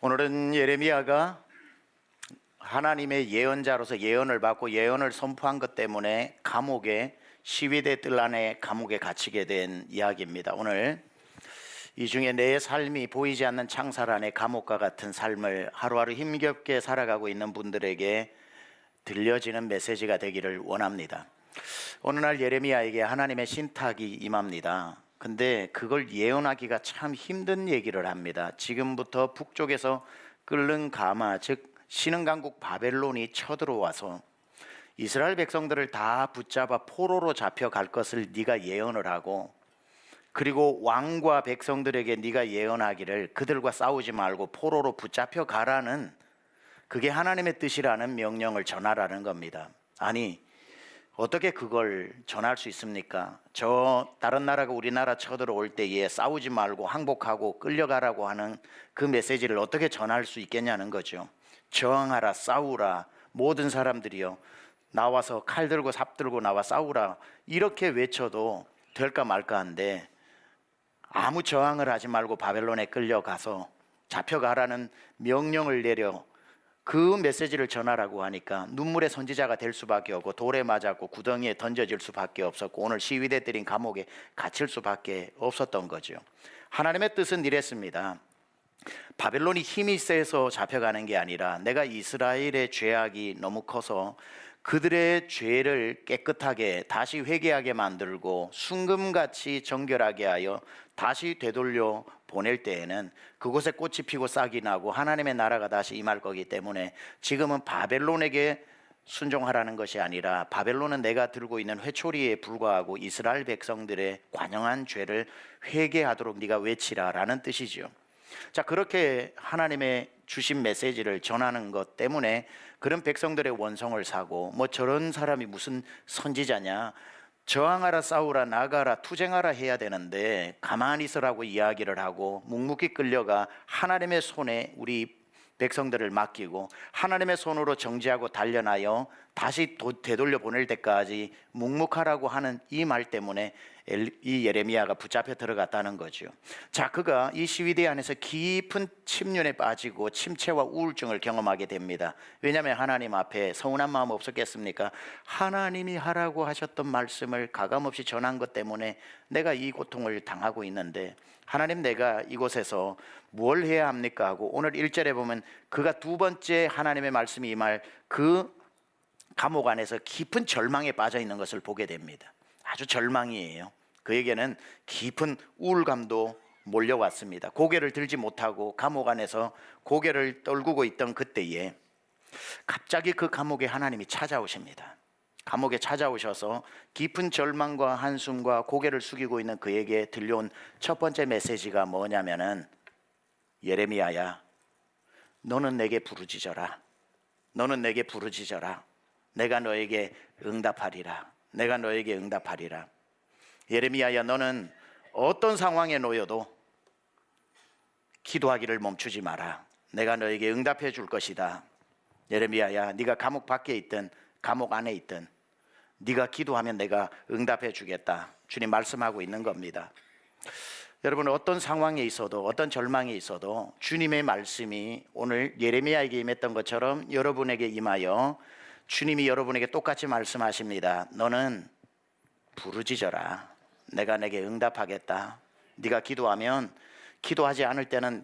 오늘은 예레미야가 하나님의 예언자로서 예언을 받고 예언을 선포한 것 때문에 감옥에 시위대 뜰 안에 감옥에 갇히게 된 이야기입니다. 오늘 이 중에 내 삶이 보이지 않는 창살 안에 감옥과 같은 삶을 하루하루 힘겹게 살아가고 있는 분들에게 들려지는 메시지가 되기를 원합니다. 어느 날 예레미야에게 하나님의 신탁이 임합니다. 근데 그걸 예언하기가 참 힘든 얘기를 합니다. 지금부터 북쪽에서 끓는 가마, 즉 신흥강국 바벨론이 쳐들어와서 이스라엘 백성들을 다 붙잡아 포로로 잡혀갈 것을 네가 예언을 하고, 그리고 왕과 백성들에게 네가 예언하기를 그들과 싸우지 말고 포로로 붙잡혀 가라는, 그게 하나님의 뜻이라는 명령을 전하라는 겁니다. 아니, 어떻게 그걸 전할 수 있습니까? 저 다른 나라가 우리나라 쳐들어올 때에 싸우지 말고 항복하고 끌려가라고 하는 그 메시지를 어떻게 전할 수 있겠냐는 거죠. 저항하라, 싸우라, 모든 사람들이요 나와서 칼 들고 삽 들고 나와 싸우라, 이렇게 외쳐도 될까 말까 한데 아무 저항을 하지 말고 바벨론에 끌려가서 잡혀가라는 명령을 내려 그 메시지를 전하라고 하니까 눈물의 선지자가 될 수밖에 없고, 돌에 맞았고 구덩이에 던져질 수밖에 없었고, 오늘 시위대들인 감옥에 갇힐 수밖에 없었던 거죠. 하나님의 뜻은 이랬습니다. 바벨론이 힘이 세서 잡혀가는 게 아니라 내가 이스라엘의 죄악이 너무 커서 그들의 죄를 깨끗하게 다시 회개하게 만들고 순금같이 정결하게 하여 다시 되돌려 보낼 때에는 그곳에 꽃이 피고 싹이 나고 하나님의 나라가 다시 임할 거기 때문에 지금은 바벨론에게 순종하라는 것이 아니라 바벨론은 내가 들고 있는 회초리에 불과하고 이스라엘 백성들의 관영한 죄를 회개하도록 네가 외치라라는 뜻이죠. 자, 그렇게 하나님의 주신 메시지를 전하는 것 때문에 그런 백성들의 원성을 사고, 뭐 저런 사람이 무슨 선지자냐, 저항하라, 싸우라, 나가라, 투쟁하라 해야 되는데 가만히 있으라고 이야기를 하고 묵묵히 끌려가 하나님의 손에 우리 백성들을 맡기고 하나님의 손으로 정지하고 단련하여 다시 되돌려 보낼 때까지 묵묵하라고 하는 이 말 때문에 이 예레미야가 붙잡혀 들어갔다는 거죠. 자, 그가 이 시위대 안에서 깊은 침륜에 빠지고 침체와 우울증을 경험하게 됩니다. 왜냐하면 하나님 앞에 서운한 마음 없었겠습니까? 하나님이 하라고 하셨던 말씀을 가감없이 전한 것 때문에 내가 이 고통을 당하고 있는데 하나님, 내가 이곳에서 뭘 해야 합니까? 하고 오늘 1절에 보면 그가 두 번째 하나님의 말씀이 임할 그 감옥 안에서 깊은 절망에 빠져 있는 것을 보게 됩니다. 아주 절망이에요. 그에게는 깊은 우울감도 몰려왔습니다. 고개를 들지 못하고 감옥 안에서 고개를 떨구고 있던 그때에 갑자기 그 감옥에 하나님이 찾아오십니다. 감옥에 찾아오셔서 깊은 절망과 한숨과 고개를 숙이고 있는 그에게 들려온 첫 번째 메시지가 뭐냐면은, 예레미야야, 너는 내게 부르짖어라. 너는 내게 부르짖어라. 내가 너에게 응답하리라. 내가 너에게 응답하리라. 예레미야야, 너는 어떤 상황에 놓여도 기도하기를 멈추지 마라. 내가 너에게 응답해 줄 것이다. 예레미야야, 네가 감옥 밖에 있든 감옥 안에 있든 네가 기도하면 내가 응답해 주겠다. 주님 말씀하고 있는 겁니다. 여러분, 어떤 상황에 있어도 어떤 절망에 있어도 주님의 말씀이 오늘 예레미야에게 임했던 것처럼 여러분에게 임하여 주님이 여러분에게 똑같이 말씀하십니다. 너는 부르짖어라. 내가 내게 응답하겠다. 네가 기도하면, 기도하지 않을 때는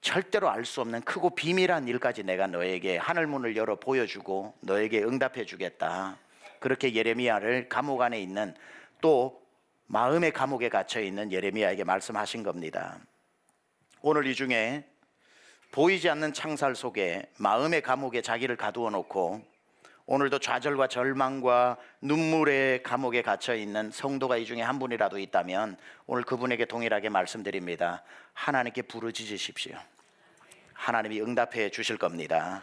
절대로 알 수 없는 크고 비밀한 일까지 내가 너에게 하늘문을 열어 보여주고 너에게 응답해 주겠다. 그렇게 예레미야를 감옥 안에 있는, 또 마음의 감옥에 갇혀 있는 예레미야에게 말씀하신 겁니다. 오늘 이 중에 보이지 않는 창살 속에 마음의 감옥에 자기를 가두어 놓고 오늘도 좌절과 절망과 눈물의 감옥에 갇혀 있는 성도가 이 중에 한 분이라도 있다면 오늘 그분에게 동일하게 말씀드립니다. 하나님께 부르짖으십시오. 하나님이 응답해 주실 겁니다.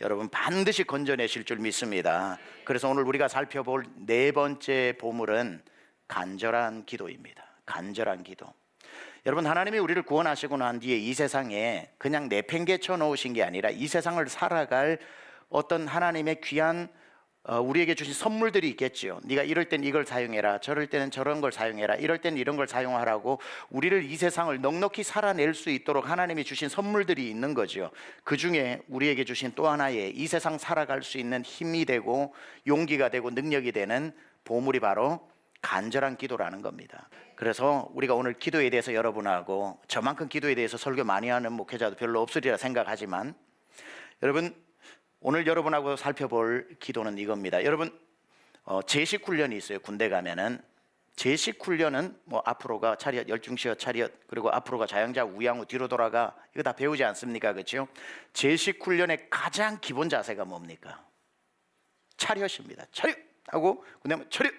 여러분, 반드시 건져내실 줄 믿습니다. 그래서 오늘 우리가 살펴볼 네 번째 보물은 간절한 기도입니다. 간절한 기도. 여러분, 하나님이 우리를 구원하시고 난 뒤에 이 세상에 그냥 내팽개쳐 놓으신 게 아니라 이 세상을 살아갈 어떤 하나님의 귀한 우리에게 주신 선물들이 있겠지요. 네가 이럴 땐 이걸 사용해라, 저럴 때는 저런 걸 사용해라, 이럴 땐 이런 걸 사용하라고 우리를 이 세상을 넉넉히 살아낼 수 있도록 하나님이 주신 선물들이 있는 거죠. 그 중에 우리에게 주신 또 하나의 이 세상 살아갈 수 있는 힘이 되고 용기가 되고 능력이 되는 보물이 바로 간절한 기도라는 겁니다. 그래서 우리가 오늘 기도에 대해서 여러분하고 저만큼 기도에 대해서 설교 많이 하는 목회자도 별로 없으리라 생각하지만, 여러분 오늘 여러분하고 살펴볼 기도는 이겁니다. 여러분 제식 훈련이 있어요. 군대 가면은 제식 훈련은 뭐 앞으로가 차렷, 열중시어 차렷, 그리고 앞으로가 좌양자, 우양우, 뒤로 돌아가, 이거 다 배우지 않습니까? 그렇죠? 제식 훈련의 가장 기본 자세가 뭡니까? 차렷입니다. 차렷 하고 그다음에 차렷,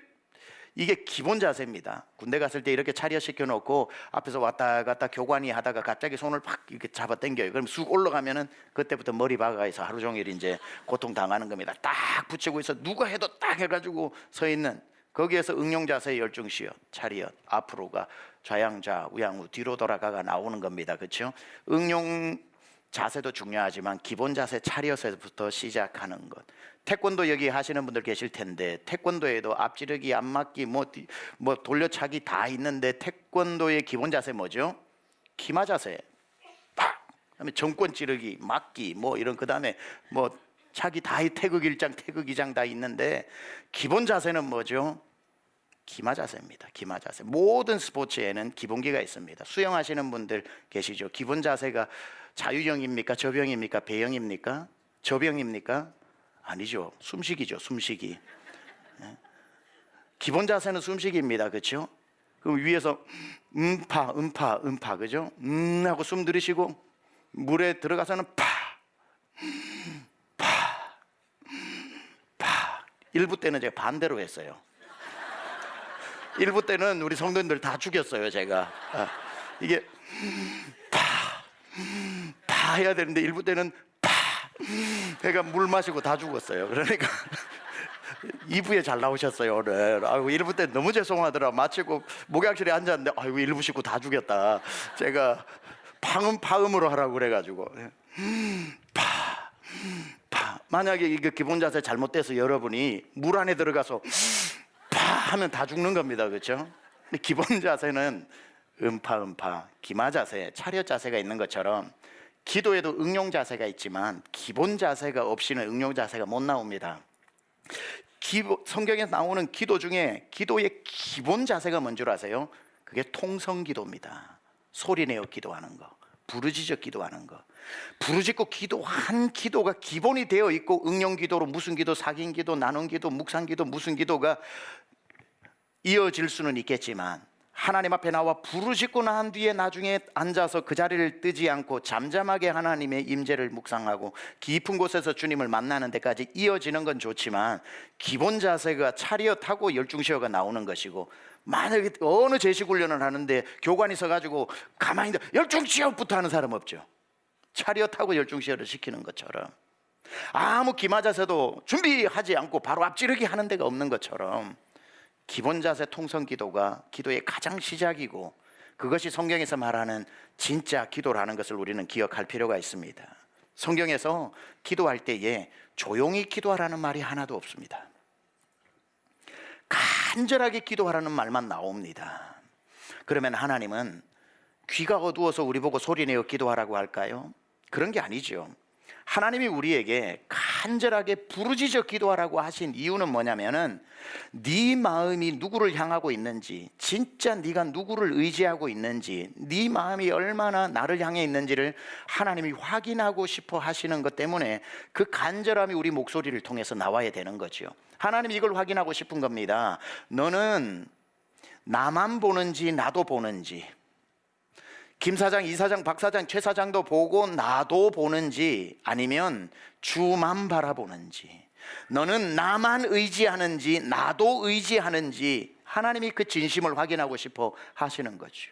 이게 기본 자세입니다. 군대 갔을 때 이렇게 차렷 시켜놓고 앞에서 왔다 갔다 교관이 하다가 갑자기 손을 팍 이렇게 잡아 당겨요. 그럼 쑥 올라가면은 그때부터 머리 박아서 하루 종일 이제 고통 당하는 겁니다. 딱 붙이고 있어 누가 해도 딱 해가지고 서 있는, 거기에서 응용 자세의 열중시어 차렷, 앞으로가 좌양자, 우양우, 뒤로 돌아가가 나오는 겁니다. 그렇죠? 응용 자세도 중요하지만 기본 자세 차렷에서부터 시작하는 것. 태권도 여기 하시는 분들 계실 텐데, 태권도에도 앞지르기, 앞맞기, 뭐 돌려차기 다 있는데 태권도의 기본 자세 뭐죠? 기마 자세. 팍! 그다음에 정권 찌르기, 맞기, 뭐 이런, 그다음에 뭐 차기 다 태극 1장, 태극 2장 다 있는데 기본 자세는 뭐죠? 기마 자세입니다. 기마 자세. 모든 스포츠에는 기본기가 있습니다. 수영하시는 분들 계시죠? 기본 자세가 자유형입니까? 저병입니까? 배영입니까? 저병입니까? 아니죠. 숨쉬기죠. 숨쉬기. 기본 자세는 숨쉬기입니다. 그렇죠? 그럼 위에서 음파, 그죠? 하고 숨 들이쉬고 물에 들어가서는 파. 일부 때는 제가 반대로 했어요. 일부 때는 우리 성도님들 다 죽였어요. 제가 이게 파 해야 되는데 일부 때는 배가 물 마시고 다 죽었어요. 그러니까 2부에 잘 나오셨어요 오늘. 아이고 1부 때 너무 죄송하더라. 마치고 목욕실에 앉았는데 아이고 1부 식구 다 죽였다. 제가 파음으로 하라고 그래가지고 파. 만약에 이거 기본 자세 잘못돼서 여러분이 물 안에 들어가서 파 하면 다 죽는 겁니다. 그렇죠? 근데 기본 자세는 음파, 기마 자세, 차렷 자세가 있는 것처럼 기도에도 응용 자세가 있지만 기본 자세가 없이는 응용 자세가 못 나옵니다. 성경에 나오는 기도 중에 기도의 기본 자세가 뭔 줄 아세요? 그게 통성기도입니다. 소리내어 기도하는 거, 부르짖어 기도하는 거. 부르짖고 기도한 기도가 기본이 되어 있고, 응용 기도로 무슨 기도, 사긴 기도, 나눈 기도, 묵상 기도, 무슨 기도가 이어질 수는 있겠지만, 하나님 앞에 나와 부르짖고 난 뒤에 나중에 앉아서 그 자리를 뜨지 않고 잠잠하게 하나님의 임재를 묵상하고 깊은 곳에서 주님을 만나는 데까지 이어지는 건 좋지만, 기본 자세가 차렷하고 열중시어가 나오는 것이고, 만약에 어느 제식 훈련을 하는데 교관이 서가지고 가만히 있는데 열중시어부터 하는 사람 없죠. 차렷하고 열중시어를 시키는 것처럼, 아무 기마 자세도 준비하지 않고 바로 앞지르기 하는 데가 없는 것처럼, 기본 자세 통성 기도가 기도의 가장 시작이고, 그것이 성경에서 말하는 진짜 기도라는 것을 우리는 기억할 필요가 있습니다. 성경에서 기도할 때에 조용히 기도하라는 말이 하나도 없습니다. 간절하게 기도하라는 말만 나옵니다. 그러면 하나님은 귀가 어두워서 우리 보고 소리내어 기도하라고 할까요? 그런 게 아니죠. 하나님이 우리에게 간절하게 부르짖어 기도하라고 하신 이유는 뭐냐면은, 네 마음이 누구를 향하고 있는지, 진짜 네가 누구를 의지하고 있는지, 네 마음이 얼마나 나를 향해 있는지를 하나님이 확인하고 싶어 하시는 것 때문에 그 간절함이 우리 목소리를 통해서 나와야 되는 거죠. 하나님이 이걸 확인하고 싶은 겁니다. 너는 나만 보는지 나도 보는지, 김 사장, 이 사장, 박 사장, 최 사장도 보고 나도 보는지, 아니면 주만 바라보는지, 너는 나만 의지하는지 나도 의지하는지, 하나님이 그 진심을 확인하고 싶어 하시는 거죠.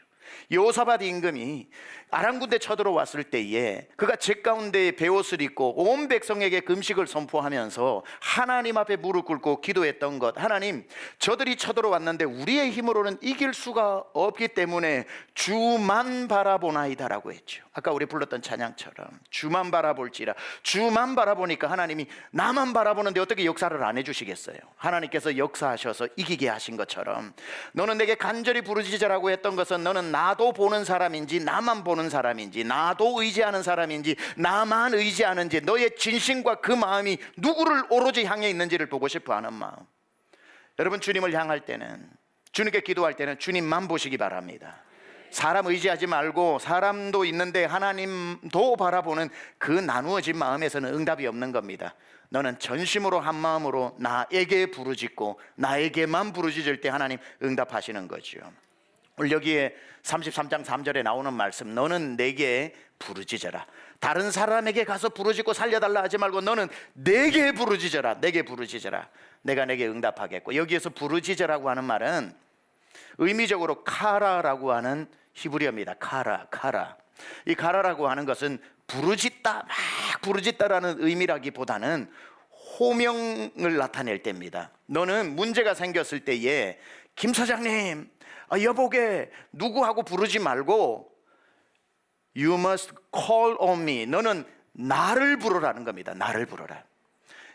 여호사밧 임금이 아람 군대 쳐들어왔을 때에 그가 제 가운데 베옷을 입고 온 백성에게 금식을 선포하면서 하나님 앞에 무릎 꿇고 기도했던 것, 하나님, 저들이 쳐들어왔는데 우리의 힘으로는 이길 수가 없기 때문에 주만 바라보나이다라고 했죠. 아까 우리 불렀던 찬양처럼 주만 바라볼지라. 주만 바라보니까 하나님이 나만 바라보는데 어떻게 역사를 안 해주시겠어요? 하나님께서 역사하셔서 이기게 하신 것처럼 너는 내게 간절히 부르짖으라고 했던 것은 너는 나도 보는 사람인지 나만 보는 사람인지 나도 의지하는 사람인지 나만 의지하는지 너의 진심과 그 마음이 누구를 오로지 향해 있는지를 보고 싶어하는 마음. 여러분, 주님을 향할 때는, 주님께 기도할 때는 주님만 보시기 바랍니다. 사람 의지하지 말고 사람도 있는데 하나님도 바라보는 그 나누어진 마음에서는 응답이 없는 겁니다. 너는 전심으로 한 마음으로 나에게 부르짖고 나에게만 부르짖을 때 하나님 응답하시는 거죠. 오늘 여기에 33장 3절에 나오는 말씀, 너는 내게 부르짖어라. 다른 사람에게 가서 부르짖고 살려달라 하지 말고 너는 내게 부르짖어라. 내게 부르짖어라. 내가 내게 응답하겠고. 여기에서 부르짖어라고 하는 말은 의미적으로 카라라고 하는 히브리어입니다. 카라. 이 카라라고 하는 것은 부르짖다, 막 부르짖다라는 의미라기보다는 호명을 나타낼 때입니다. 너는 문제가 생겼을 때에 김 사장님, 여보게 누구하고 부르지 말고 You must call on me. 너는 나를 부르라는 겁니다. 나를 부르라.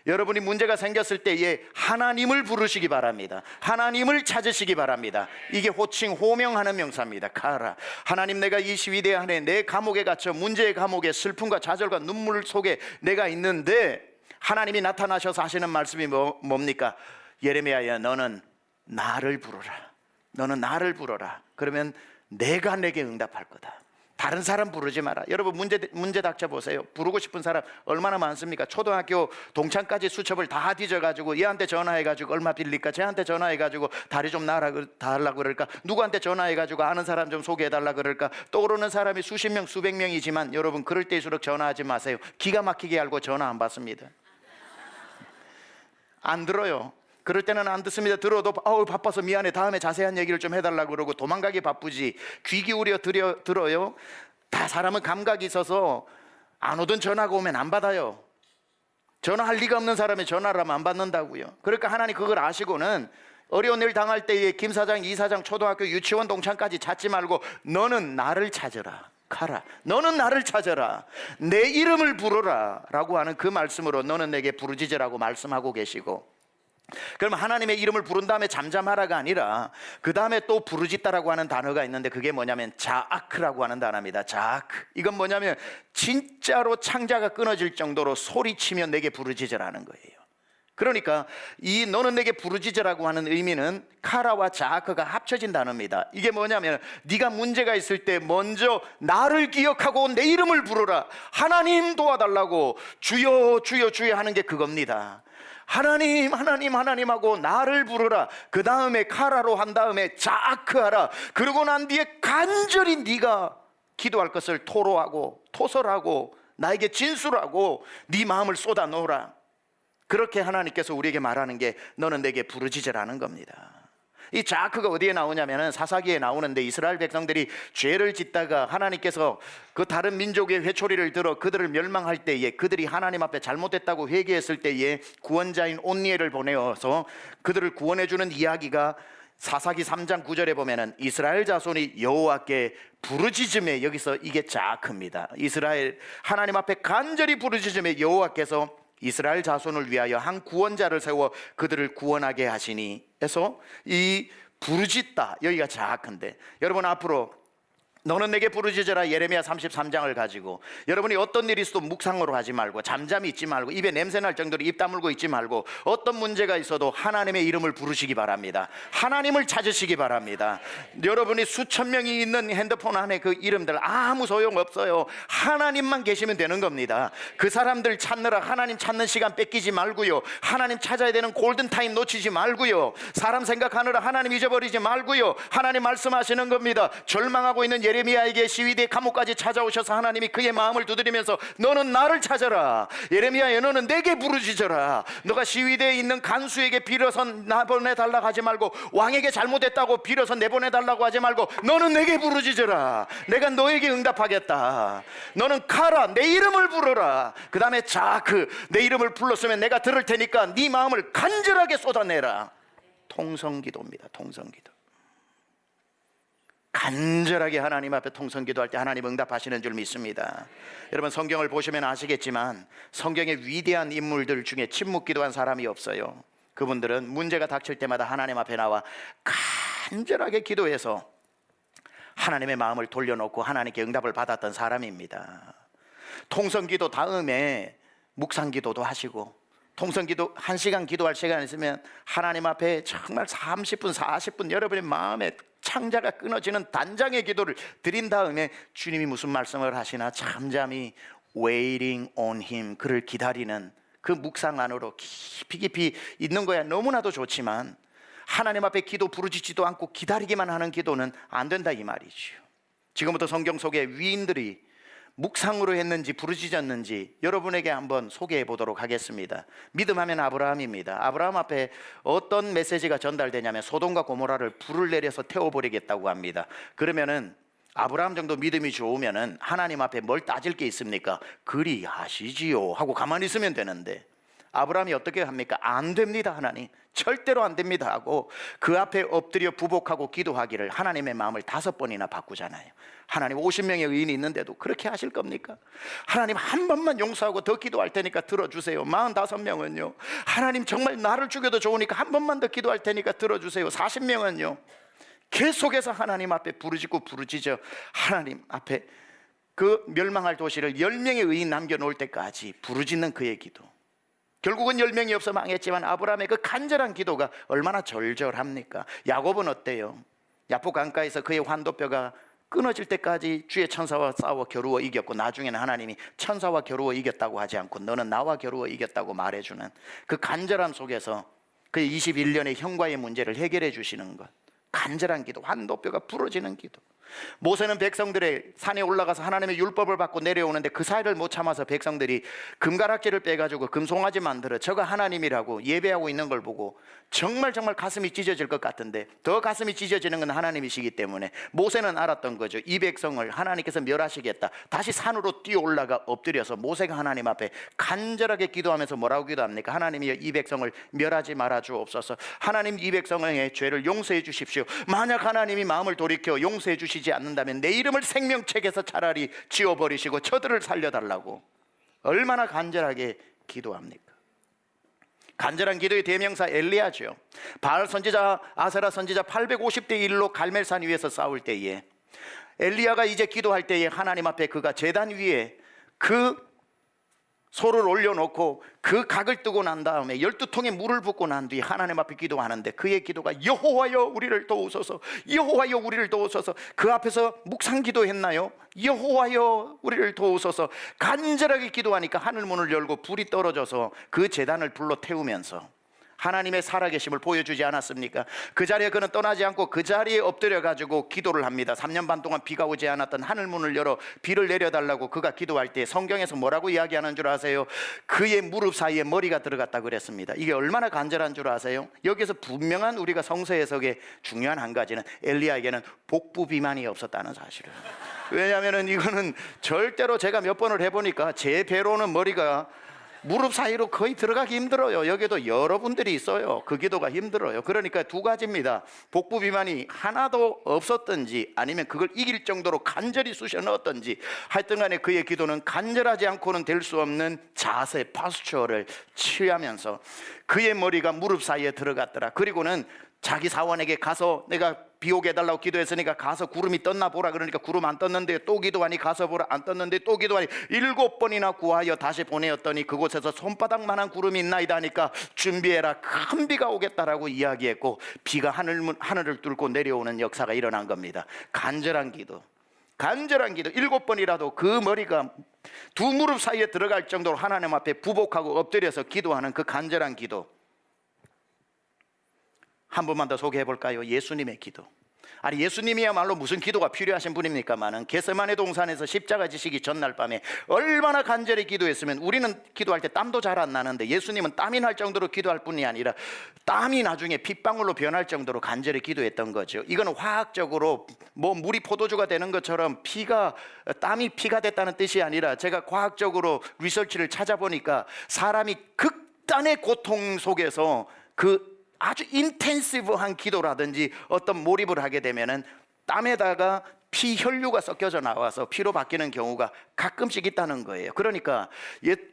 여러분이 문제가 생겼을 때에 하나님을 부르시기 바랍니다. 하나님을 찾으시기 바랍니다. 이게 호칭, 호명하는 명사입니다. 카라. 하나님, 내가 이 시위대 안에 내 감옥에 갇혀 문제의 감옥에 슬픔과 좌절과 눈물 속에 내가 있는데 하나님이 나타나셔서 하시는 말씀이 뭡니까? 예레미야야, 너는 나를 부르라. 너는 나를 부르라. 그러면 내가 내게 응답할 거다. 다른 사람 부르지 마라. 여러분, 문제 닥쳐보세요. 부르고 싶은 사람 얼마나 많습니까? 초등학교 동창까지 수첩을 다 뒤져가지고 얘한테 전화해가지고 얼마 빌릴까? 쟤한테 전화해가지고 다리 좀 달라고 그럴까? 누구한테 전화해가지고 아는 사람 좀 소개해달라고 그럴까? 떠오르는 사람이 수십 명, 수백 명이지만 여러분, 그럴 때일수록 전화하지 마세요. 기가 막히게 알고 전화 안 받습니다. 안 들어요. 그럴 때는 안 듣습니다. 들어도 바빠서 미안해, 다음에 자세한 얘기를 좀 해달라고 그러고 도망가기 바쁘지. 귀 기울여 들어요. 다 사람은 감각이 있어서 안 오던 전화가 오면 안 받아요. 전화할 리가 없는 사람이 전화를 하면 안 받는다고요. 그러니까 하나님 그걸 아시고는 어려운 일 당할 때에 김 사장, 이 사장, 초등학교 유치원 동창까지 찾지 말고 너는 나를 찾으라. 가라. 너는 나를 찾아라. 내 이름을 부르라 라고 하는 그 말씀으로 너는 내게 부르짖으라고 말씀하고 계시고, 그럼 하나님의 이름을 부른 다음에 잠잠하라가 아니라 그 다음에 또 부르짖다라고 하는 단어가 있는데 그게 뭐냐면 자아크라고 하는 단어입니다. 자아크. 이건 뭐냐면 진짜로 창자가 끊어질 정도로 소리치며 내게 부르짖으라는 거예요. 그러니까 이 너는 내게 부르짖으라고 하는 의미는 카라와 자아크가 합쳐진 단어입니다. 이게 뭐냐면 네가 문제가 있을 때 먼저 나를 기억하고 내 이름을 부르라. 하나님 도와달라고 주여 주여 주여 하는 게 그겁니다. 하나님 하나님 하나님하고 나를 부르라. 그 다음에 카라로 한 다음에 자아크하라. 그러고 난 뒤에 간절히 네가 기도할 것을 토로하고 토설하고 나에게 진술하고 네 마음을 쏟아 놓으라. 그렇게 하나님께서 우리에게 말하는 게 너는 내게 부르짖으라는 겁니다. 이 자아크가 어디에 나오냐면 사사기에 나오는데 이스라엘 백성들이 죄를 짓다가 하나님께서 그 다른 민족의 회초리를 들어 그들을 멸망할 때에 그들이 하나님 앞에 잘못했다고 회개했을 때에 구원자인 온니엘을 보내어서 그들을 구원해주는 이야기가 사사기 3장 9절에 보면은 이스라엘 자손이 여호와께 부르짖음에, 여기서 이게 자아크입니다. 이스라엘 하나님 앞에 간절히 부르짖음에 여호와께서 이스라엘 자손을 위하여 한 구원자를 세워 그들을 구원하게 하시니 해서 이 부르짖다, 여기가 자아크인데 여러분 앞으로 너는 내게 부르짖으라 예레미야 33장을 가지고 여러분이 어떤 일이 있어도 묵상으로 하지 말고 잠잠히 있지 말고 입에 냄새 날 정도로 입 다물고 있지 말고 어떤 문제가 있어도 하나님의 이름을 부르시기 바랍니다. 하나님을 찾으시기 바랍니다. 여러분이 수천 명이 있는 핸드폰 안에 그 이름들 아무 소용없어요. 하나님만 계시면 되는 겁니다. 그 사람들 찾느라 하나님 찾는 시간 뺏기지 말고요. 하나님 찾아야 되는 골든타임 놓치지 말고요. 사람 생각하느라 하나님 잊어버리지 말고요. 하나님 말씀하시는 겁니다. 절망하고 있는 예레미야에게 시위대 감옥까지 찾아오셔서 하나님이 그의 마음을 두드리면서 너는 나를 찾아라. 예레미야야, 너는 내게 부르짖어라. 너가 시위대에 있는 간수에게 빌어서 내보내달라고 하지 말고 왕에게 잘못했다고 빌어서 내보내달라고 하지 말고 너는 내게 부르짖어라. 내가 너에게 응답하겠다. 너는 가라. 내 이름을 부르라. 그 다음에 자아크, 내 이름을 불렀으면 내가 들을 테니까 네 마음을 간절하게 쏟아내라. 통성기도입니다. 통성기도. 간절하게 하나님 앞에 통성기도할 때 하나님 응답하시는 줄 믿습니다. 여러분 성경을 보시면 아시겠지만 성경의 위대한 인물들 중에 침묵기도한 사람이 없어요. 그분들은 문제가 닥칠 때마다 하나님 앞에 나와 간절하게 기도해서 하나님의 마음을 돌려놓고 하나님께 응답을 받았던 사람입니다. 통성기도 다음에 묵상기도도 하시고, 통성기도 1시간 기도할 시간 있으면 하나님 앞에 정말 30분 40분 여러분의 마음에 창자가 끊어지는 단장의 기도를 드린 다음에 주님이 무슨 말씀을 하시나 잠잠히 waiting on him, 그를 기다리는 그 묵상 안으로 깊이 있는 거야 너무나도 좋지만 하나님 앞에 기도 부르짖지도 않고 기다리기만 하는 기도는 안 된다 이 말이죠. 지금부터 성경 속에 위인들이 묵상으로 했는지 부르짖었는지 여러분에게 한번 소개해 보도록 하겠습니다. 믿음하면 아브라함입니다. 아브라함 앞에 어떤 메시지가 전달되냐면 소돔과 고모라를 불을 내려서 태워버리겠다고 합니다. 그러면은 아브라함 정도 믿음이 좋으면은 하나님 앞에 뭘 따질 게 있습니까? 그리하시지요 하고 가만히 있으면 되는데 아브라함이 어떻게 합니까? 안 됩니다. 하나님 절대로 안 됩니다 하고 그 앞에 엎드려 부복하고 기도하기를 하나님의 마음을 5번이나 바꾸잖아요. 하나님 50명의 의인이 있는데도 그렇게 하실 겁니까? 하나님 한 번만 용서하고 더 기도할 테니까 들어주세요. 45명은요 하나님 정말 나를 죽여도 좋으니까 한 번만 더 기도할 테니까 들어주세요. 40명은요 계속해서 하나님 앞에 부르짖어 하나님 앞에 그 멸망할 도시를 10명의 의인 남겨놓을 때까지 부르짖는 그의 기도. 결국은 10명이 없어 망했지만 아브라함의 그 간절한 기도가 얼마나 절절합니까? 야곱은 어때요? 야포 강가에서 그의 환도뼈가 끊어질 때까지 주의 천사와 싸워 겨루어 이겼고 나중에는 하나님이 천사와 겨루어 이겼다고 하지 않고 너는 나와 겨루어 이겼다고 말해주는 그 간절함 속에서 그의 21년의 형과의 문제를 해결해 주시는 것, 간절한 기도, 환도뼈가 부러지는 기도. 모세는 백성들의 산에 올라가서 하나님의 율법을 받고 내려오는데 그 사이를 못 참아서 백성들이 금가락지를 빼가지고 금송아지 만들어 저가 하나님이라고 예배하고 있는 걸 보고 정말 가슴이 찢어질 것 같은데 더 가슴이 찢어지는 건 하나님이시기 때문에 모세는 알았던 거죠. 이 백성을 하나님께서 멸하시겠다. 다시 산으로 뛰어 올라가 엎드려서 모세가 하나님 앞에 간절하게 기도하면서 뭐라고 기도합니까? 하나님이여 이 백성을 멸하지 말아 주옵소서. 하나님 이 백성의 죄를 용서해 주십시오. 만약 하나님이 마음을 돌이켜 용서해 주시지 않는다면 내 이름을 생명책에서 차라리 지워버리시고 저들을 살려달라고 얼마나 간절하게 기도합니까? 간절한 기도의 대명사 엘리야죠. 바알 선지자 아세라 선지자 850대 1로 갈멜산 위에서 싸울 때에 엘리야가 이제 기도할 때에 하나님 앞에 그가 제단 위에 그 소를 올려놓고 그 각을 뜨고 난 다음에 12통의 물을 붓고 난 뒤에 하나님 앞에 기도하는데 그의 기도가 여호와여 우리를 도우소서, 여호와여 우리를 도우소서. 그 앞에서 묵상 기도했나요? 여호와여 우리를 도우소서. 간절하게 기도하니까 하늘문을 열고 불이 떨어져서 그 제단을 불로 태우면서 하나님의 살아계심을 보여주지 않았습니까? 그 자리에 그는 떠나지 않고 그 자리에 엎드려 가지고 기도를 합니다. 3년 반 동안 비가 오지 않았던 하늘문을 열어 비를 내려달라고 그가 기도할 때 성경에서 뭐라고 이야기하는 줄 아세요? 그의 무릎 사이에 머리가 들어갔다 그랬습니다. 이게 얼마나 간절한 줄 아세요? 여기서 분명한 우리가 성서 해석의 중요한 한 가지는 엘리야에게는 복부 비만이 없었다는 사실을. 왜냐하면 이거는 절대로 제가 몇 번을 해보니까 제 배로는 머리가 무릎 사이로 거의 들어가기 힘들어요. 여기도 여러분들이 있어요. 그 기도가 힘들어요. 그러니까 두 가지입니다. 복부 비만이 하나도 없었든지 아니면 그걸 이길 정도로 간절히 쑤셔 넣었든지 하여튼 간에 그의 기도는 간절하지 않고는 될 수 없는 자세, 파스처를 취하면서 그의 머리가 무릎 사이에 들어갔더라. 그리고는 자기 사원에게 가서 내가 비 오게 해달라고 기도했으니까 가서 구름이 떴나 보라. 그러니까 구름 안 떴는데 또 기도하니 가서 보라. 안 떴는데 또 기도하니 7번이나 구하여 다시 보내었더니 그곳에서 손바닥만한 구름이 있나이다 하니까 준비해라, 큰 비가 오겠다라고 이야기했고 비가 하늘을 뚫고 내려오는 역사가 일어난 겁니다. 간절한 기도 7번이라도 그 머리가 두 무릎 사이에 들어갈 정도로 하나님 앞에 부복하고 엎드려서 기도하는 그 간절한 기도. 한 번만 더 소개해 볼까요? 예수님의 기도. 아니 예수님이야말로 무슨 기도가 필요하신 분입니까만은 겟세마네 동산에서 십자가 지시기 전날 밤에 얼마나 간절히 기도했으면 우리는 기도할 때 땀도 잘 안 나는데 예수님은 땀이 날 정도로 기도할 뿐이 아니라 땀이 나중에 핏방울로 변할 정도로 간절히 기도했던 거죠. 이거는 화학적으로 뭐 물이 포도주가 되는 것처럼 땀이 피가 됐다는 뜻이 아니라 제가 과학적으로 리서치를 찾아보니까 사람이 극단의 고통 속에서 그 아주 인텐시브한 기도라든지 어떤 몰입을 하게 되면은 땀에다가 피 혈류가 섞여져 나와서 피로 바뀌는 경우가 가끔씩 있다는 거예요. 그러니까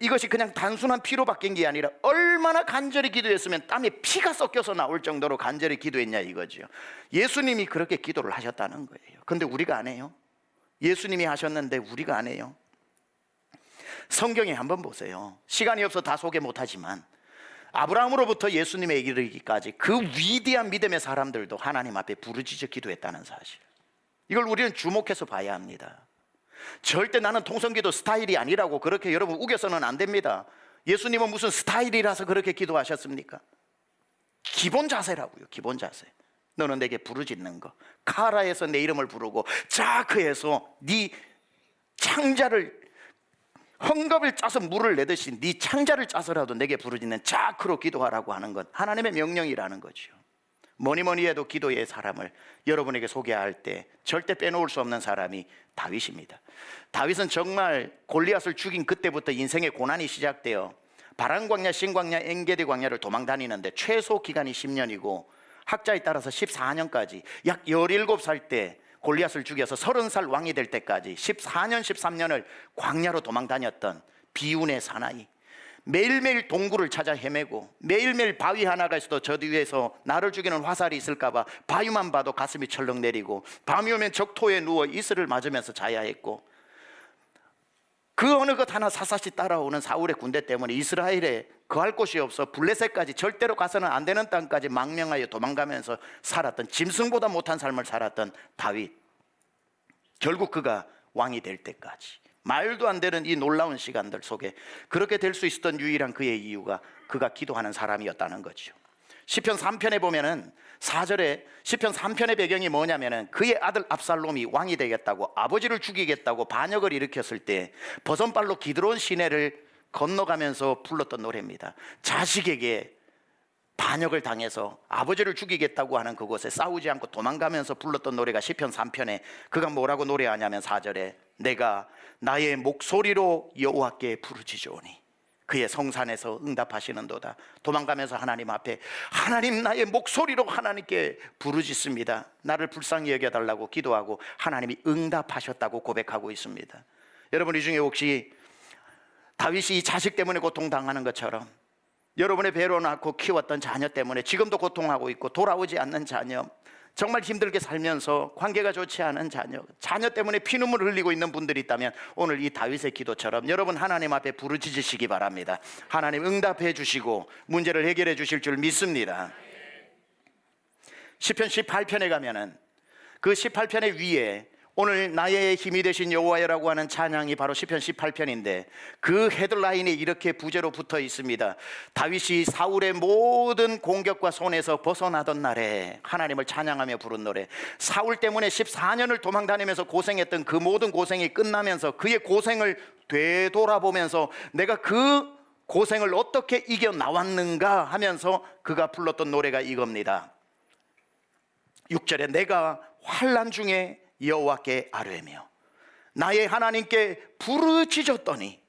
이것이 그냥 단순한 피로 바뀐 게 아니라 얼마나 간절히 기도했으면 땀에 피가 섞여서 나올 정도로 간절히 기도했냐 이거죠. 예수님이 그렇게 기도를 하셨다는 거예요. 근데 우리가 안 해요. 예수님이 하셨는데 우리가 안 해요. 성경에 한번 보세요. 시간이 없어 다 소개 못하지만 아브라함으로부터 예수님에 이르기까지 그 위대한 믿음의 사람들도 하나님 앞에 부르짖어 기도했다는 사실, 이걸 우리는 주목해서 봐야 합니다. 절대 나는 통성기도 스타일이 아니라고 그렇게 여러분 우겨서는 안 됩니다. 예수님은 무슨 스타일이라서 그렇게 기도하셨습니까? 기본 자세라고요. 기본 자세. 너는 내게 부르짖는 거, 카라에서 내 이름을 부르고 자크에서 네 창자를, 헝겊을 짜서 물을 내듯이 네 창자를 짜서라도 내게 부르짖는 자크로 기도하라고 하는 건 하나님의 명령이라는 거죠. 뭐니 해도 기도의 사람을 여러분에게 소개할 때 절대 빼놓을 수 없는 사람이 다윗입니다. 다윗은 정말 골리앗을 죽인 그때부터 인생의 고난이 시작되어 바란광야, 신광야, 엔게디 광야를 도망다니는데 최소 기간이 10년이고 학자에 따라서 14년까지, 약 17살 때 골리앗을 죽여서 30살 왕이 될 때까지 14년, 13년을 광야로 도망다녔던 비운의 사나이, 매일매일 동굴을 찾아 헤매고 매일매일 바위 하나가 있어도 저 뒤에서 나를 죽이는 화살이 있을까봐 바위만 봐도 가슴이 철렁 내리고 밤이 오면 적토에 누워 이슬을 맞으면서 자야 했고, 그 어느 것 하나 사사시 따라오는 사울의 군대 때문에 이스라엘에 거할 곳이 없어 블레셋까지, 절대로 가서는 안 되는 땅까지 망명하여 도망가면서 살았던, 짐승보다 못한 삶을 살았던 다윗, 결국 그가 왕이 될 때까지 말도 안 되는 이 놀라운 시간들 속에 그렇게 될 수 있었던 유일한 그의 이유가 그가 기도하는 사람이었다는 거죠. 시편 3편에 보면은 4절에 시편 3편의 배경이 뭐냐면은 그의 아들 압살롬이 왕이 되겠다고, 아버지를 죽이겠다고 반역을 일으켰을 때 버선발로 기드론 시내를 건너가면서 불렀던 노래입니다. 자식에게 반역을 당해서 아버지를 죽이겠다고 하는 그곳에 싸우지 않고 도망가면서 불렀던 노래가 시편 3편에, 그가 뭐라고 노래하냐면 4절에 내가 나의 목소리로 여호와께 부르짖으오니 그의 성산에서 응답하시는도다. 도망가면서 하나님 앞에, 하나님 나의 목소리로 하나님께 부르짖습니다. 나를 불쌍히 여겨달라고 기도하고 하나님이 응답하셨다고 고백하고 있습니다. 여러분, 이 중에 혹시 다윗이 이 자식 때문에 고통당하는 것처럼 여러분의 배로 낳고 키웠던 자녀 때문에 지금도 고통하고 있고 돌아오지 않는 자녀, 정말 힘들게 살면서 관계가 좋지 않은 자녀 때문에 피눈물을 흘리고 있는 분들이 있다면 오늘 이 다윗의 기도처럼 여러분 하나님 앞에 부르짖으시기 바랍니다. 하나님 응답해 주시고 문제를 해결해 주실 줄 믿습니다. 시편 18편에 가면은 그 18편의 위에 오늘 나의 힘이 되신 여호와여라고 하는 찬양이 바로 시편 18편인데 그 헤드라인에 이렇게 부제로 붙어 있습니다. 다윗이 사울의 모든 공격과 손에서 벗어나던 날에 하나님을 찬양하며 부른 노래, 사울 때문에 14년을 도망다니면서 고생했던 그 모든 고생이 끝나면서 그의 고생을 되돌아보면서 내가 그 고생을 어떻게 이겨 나왔는가 하면서 그가 불렀던 노래가 이겁니다. 6절에 내가 환난 중에 여호와께 아뢰며 나의 하나님께 부르짖었더니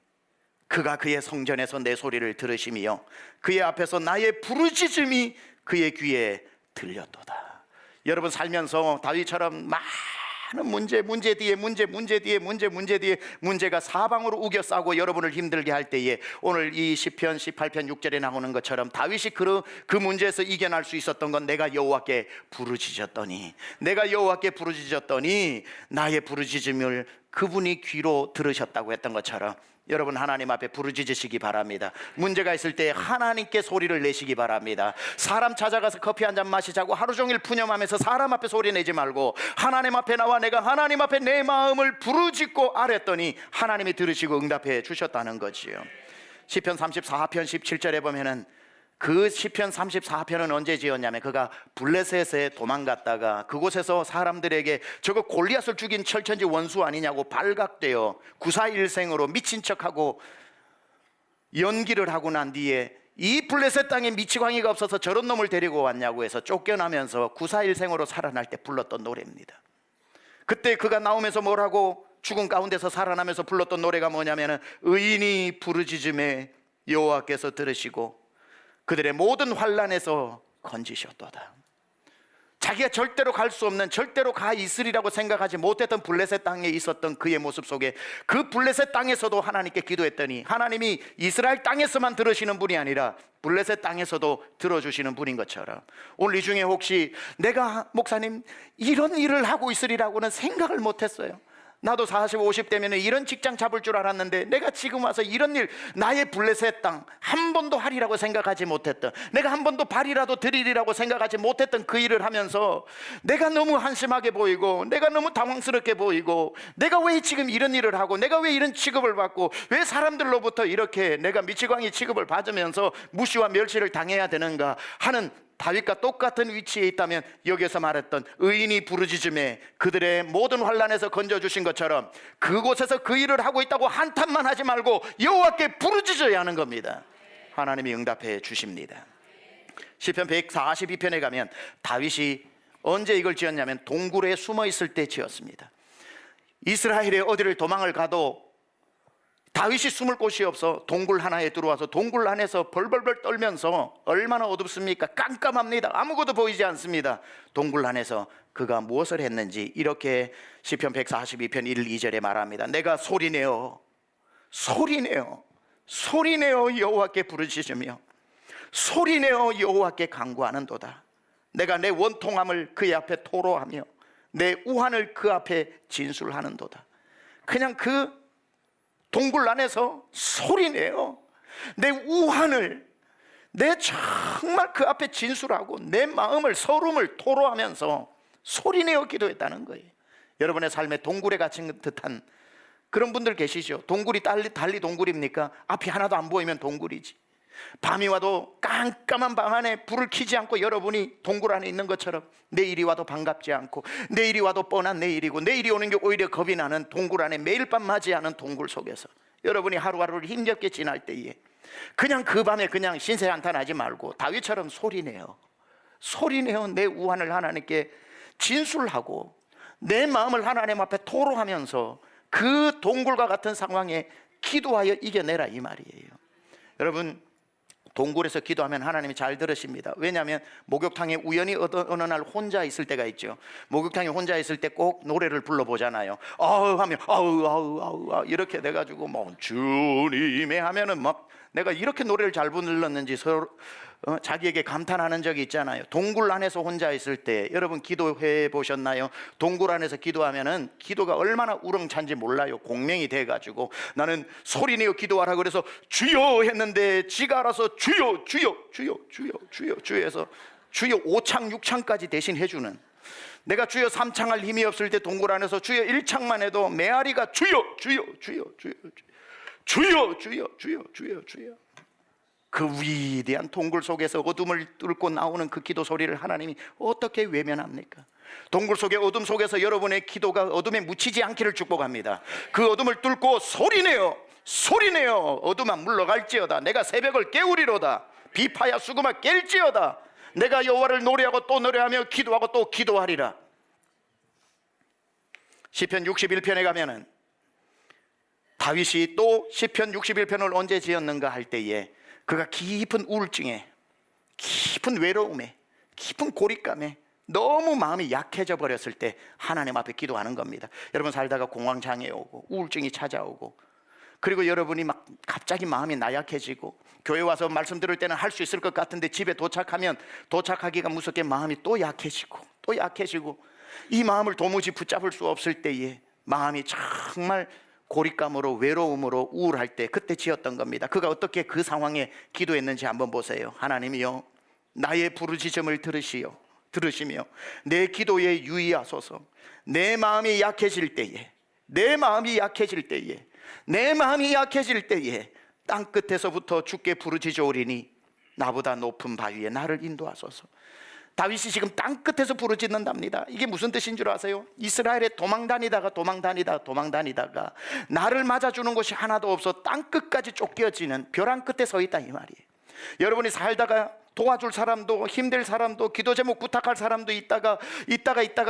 그가 그의 성전에서 내 소리를 들으시며 그의 앞에서 나의 부르짖음이 그의 귀에 들렸도다. 여러분 살면서 다윗처럼 많은 문제 뒤에 문제가 사방으로 우겨 싸고 여러분을 힘들게 할 때에 오늘 이 시편 18편 6절에 나오는 것처럼 다윗이 그 문제에서 이겨낼 수 있었던 건 내가 여호와께 부르짖었더니 나의 부르짖음을 그분이 귀로 들으셨다고 했던 것처럼 여러분 하나님 앞에 부르짖으시기 바랍니다. 문제가 있을 때 하나님께 소리를 내시기 바랍니다. 사람 찾아가서 커피 한잔 마시자고 하루 종일 푸념하면서 사람 앞에 소리 내지 말고 하나님 앞에 나와 내가 하나님 앞에 내 마음을 부르짖고 아랬더니 하나님이 들으시고 응답해 주셨다는 거지요. 시편 34편 17절에 보면은 그 시편 34편은 언제 지었냐면 그가 블레셋에 도망갔다가 그곳에서 사람들에게 저거 골리앗을 죽인 철천지 원수 아니냐고 발각되어 구사일생으로 미친 척하고 연기를 하고 난 뒤에 이 블레셋 땅에 미치광이가 없어서 저런 놈을 데리고 왔냐고 해서 쫓겨나면서 구사일생으로 살아날 때 불렀던 노래입니다. 그때 그가 나오면서 뭐라고 죽은 가운데서 살아나면서 불렀던 노래가 뭐냐면 의인이 부르짖음에 여호와께서 들으시고 그들의 모든 환난에서 건지셨도다. 자기가 절대로 갈 수 없는, 절대로 가 있으리라고 생각하지 못했던 블레셋 땅에 있었던 그의 모습 속에, 그 블레셋 땅에서도 하나님께 기도했더니 하나님이 이스라엘 땅에서만 들으시는 분이 아니라 블레셋 땅에서도 들어주시는 분인 것처럼, 오늘 이 중에 혹시 내가 목사님 이런 일을 하고 있으리라고는 생각을 못했어요. 나도 40, 50대면 이런 직장 잡을 줄 알았는데 내가 지금 와서 이런 일, 나의 블레셋 땅 한 번도 하리라고 생각하지 못했던, 내가 한 번도 발이라도 들이리라고 생각하지 못했던 그 일을 하면서 내가 너무 한심하게 보이고, 내가 너무 당황스럽게 보이고, 내가 왜 지금 이런 일을 하고, 내가 왜 이런 취급을 받고, 왜 사람들로부터 이렇게 내가 미치광이 취급을 받으면서 무시와 멸시를 당해야 되는가 하는, 다윗과 똑같은 위치에 있다면 여기서 말했던 의인이 부르짖음에 그들의 모든 환난에서 건져주신 것처럼 그곳에서 그 일을 하고 있다고 한탄만 하지 말고 여호와께 부르짖어야 하는 겁니다. 하나님이 응답해 주십니다. 시편 142편에 가면 다윗이 언제 이걸 지었냐면 동굴에 숨어 있을 때 지었습니다. 이스라엘에 어디를 도망을 가도 다윗이 숨을 곳이 없어 동굴 하나에 들어와서 동굴 안에서 벌벌벌 떨면서, 얼마나 어둡습니까? 깜깜합니다. 아무것도 보이지 않습니다. 동굴 안에서 그가 무엇을 했는지 이렇게 시편 142편 1, 2절에 말합니다. 내가 소리내어 여호와께 부르짖으며 소리내어 여호와께 간구하는도다. 내가 내 원통함을 그의 앞에 토로하며 내 우한을 그 앞에 진술하는도다. 그냥 그 동굴 안에서 소리내어 내 우한을, 내 정말 그 앞에 진술하고 내 마음을, 서름을 토로하면서 소리내어 기도했다는 거예요. 여러분의 삶에 동굴에 갇힌 듯한 그런 분들 계시죠? 동굴이 달리 동굴입니까? 앞이 하나도 안 보이면 동굴이지. 밤이 와도 깜깜한 방 안에 불을 켜지 않고 여러분이 동굴 안에 있는 것처럼 내일이 와도 반갑지 않고, 내일이 와도 뻔한 내일이고, 내일이 오는 게 오히려 겁이 나는 동굴 안에 매일 밤 맞이하는 동굴 속에서 여러분이 하루하루를 힘겹게 지날 때에 그냥 그 밤에 그냥 신세한탄하지 말고 다윗처럼 소리내어 내 우한을 하나님께 진술하고 내 마음을 하나님 앞에 토로하면서 그 동굴과 같은 상황에 기도하여 이겨내라, 이 말이에요. 여러분, 동굴에서 기도하면 하나님이 잘 들으십니다. 왜냐하면 목욕탕에 우연히 어느 날 혼자 있을 때가 있죠. 목욕탕에 혼자 있을 때 꼭 노래를 불러보잖아요. 아우 하면 아우 이렇게 돼가지고 뭐 주님의 하면은 막 내가 이렇게 노래를 잘 불렀는지 서로 자기에게 감탄하는 적이 있잖아요. 동굴 안에서 혼자 있을 때 여러분 기도해 보셨나요? 동굴 안에서 기도하면은 기도가 얼마나 우렁찬지 몰라요. 공명이 돼가지고 나는 소리내어 기도하라 그래서 주여 했는데 지가 알아서 주여 해서 주여 5창 6창까지 대신 해주는, 내가 주여 3창 할 힘이 없을 때 동굴 안에서 주여 1창만 해도 메아리가 주여 그 위대한 동굴 속에서 어둠을 뚫고 나오는 그 기도 소리를 하나님이 어떻게 외면합니까? 동굴 속의 어둠 속에서 여러분의 기도가 어둠에 묻히지 않기를 축복합니다. 그 어둠을 뚫고 소리내어 어둠아 물러갈지어다. 내가 새벽을 깨우리로다. 비파야 수금아 깰지어다. 내가 여호와를 노래하고 또 노래하며 기도하고 또 기도하리라. 시편 61편에 가면은 다윗이 또 시편 61편을 언제 지었는가 할 때에 그가 깊은 우울증에, 깊은 외로움에, 깊은 고립감에 너무 마음이 약해져 버렸을 때 하나님 앞에 기도하는 겁니다. 여러분 살다가 공황장애 오고 우울증이 찾아오고, 그리고 여러분이 막 갑자기 마음이 나약해지고 교회 와서 말씀 들을 때는 할 수 있을 것 같은데 집에 도착하면 도착하기가 무섭게 마음이 또 약해지고 이 마음을 도무지 붙잡을 수 없을 때에 마음이 정말 고립감으로 외로움으로 우울할 때 그때 지었던 겁니다. 그가 어떻게 그 상황에 기도했는지 한번 보세요. 하나님이여 나의 부르짖음을 들으시며 내 기도에 유의하소서. 내 마음이 약해질 때에 땅 끝에서부터 주께 부르짖어오리니 나보다 높은 바위에 나를 인도하소서. 다윗이 지금 땅 끝에서 부르짖는답니다. 이게 무슨 뜻인 줄 아세요? 이스라엘에 도망 다니다가 나를 맞아주는 곳이 하나도 없어 땅 끝까지 쫓겨지는 벼랑 끝에 서 있다, 이 말이에요. 여러분이 살다가 도와줄 사람도, 힘들 사람도, 기도 제목 부탁할 사람도 있다가